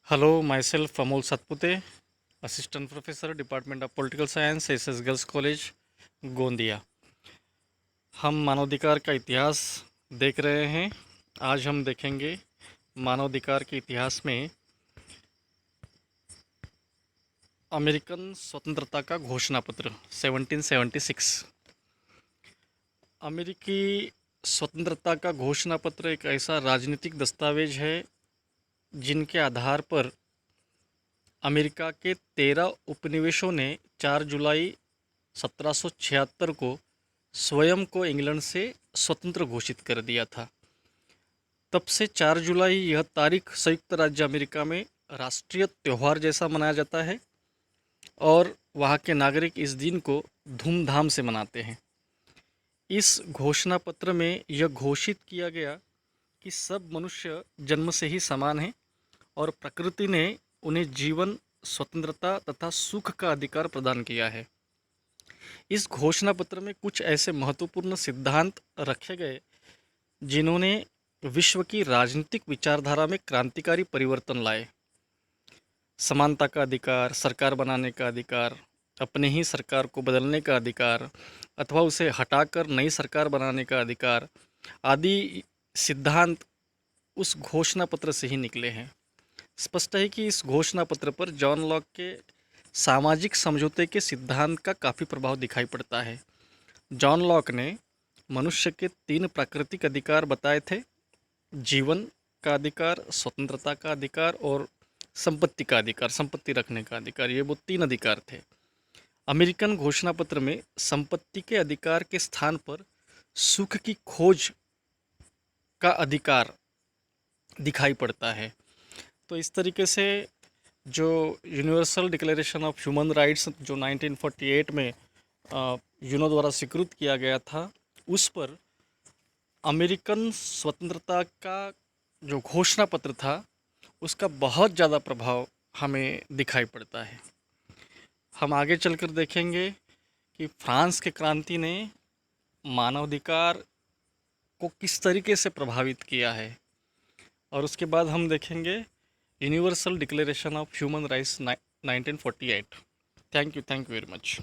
Hello, myself Amol Satpute, Assistant Professor, Department of Political Science, SS Girls College, Gondia. हम मानवाधिकार का इतिहास देख रहे हैं। आज हम देखेंगे मानवाधिकार के इतिहास में अमेरिकन स्वतंत्रता का घोषणा पत्र 1776। अमेरिकी स्वतंत्रता का घोषणा पत्र एक ऐसा राजनीतिक दस्तावेज है जिनके आधार पर अमेरिका के 13 उपनिवेशों ने 4 जुलाई 1776 को स्वयं को इंग्लैंड से स्वतंत्र घोषित कर दिया था। तब से 4 जुलाई यह तारीख संयुक्त राज्य अमेरिका में राष्ट्रीय त्यौहार जैसा मनाया जाता है और वहाँ के नागरिक इस दिन को धूमधाम से मनाते हैं। इस घोषणा पत्र में यह घोषित किया गया कि सब मनुष्य जन्म से ही समान हैं और प्रकृति ने उन्हें जीवन, स्वतंत्रता तथा सुख का अधिकार प्रदान किया है। इस घोषणा पत्र में कुछ ऐसे महत्वपूर्ण सिद्धांत रखे गए जिन्होंने विश्व की राजनीतिक विचारधारा में क्रांतिकारी परिवर्तन लाए। समानता का अधिकार, सरकार बनाने का अधिकार, अपने ही सरकार को बदलने का अधिकार अथवा उसे हटाकर नई सरकार बनाने का अधिकार आदि सिद्धांत उस घोषणा पत्र से ही निकले हैं। स्पष्ट है कि इस घोषणा पत्र पर जॉन लॉक के सामाजिक समझौते के सिद्धांत का काफ़ी प्रभाव दिखाई पड़ता है। जॉन लॉक ने मनुष्य के 3 प्राकृतिक अधिकार बताए थे: जीवन का अधिकार, स्वतंत्रता का अधिकार और संपत्ति का अधिकार, संपत्ति रखने का अधिकार। ये वो 3 अधिकार थे। अमेरिकन घोषणा पत्र में संपत्ति के अधिकार के स्थान पर सुख की खोज का अधिकार दिखाई पड़ता है। तो इस तरीके से जो universal declaration of human rights जो 1948 में यूनो द्वारा स्वीकृत किया गया था, उस पर अमेरिकन स्वतंत्रता का जो घोषणा पत्र था उसका बहुत ज़्यादा प्रभाव हमें दिखाई पड़ता है। हम आगे चलकर देखेंगे कि फ्रांस के क्रांति ने मानवाधिकार को किस तरीके से प्रभावित किया है और उसके बाद हम देखेंगे universal declaration of human rights 1948। Thank you very much.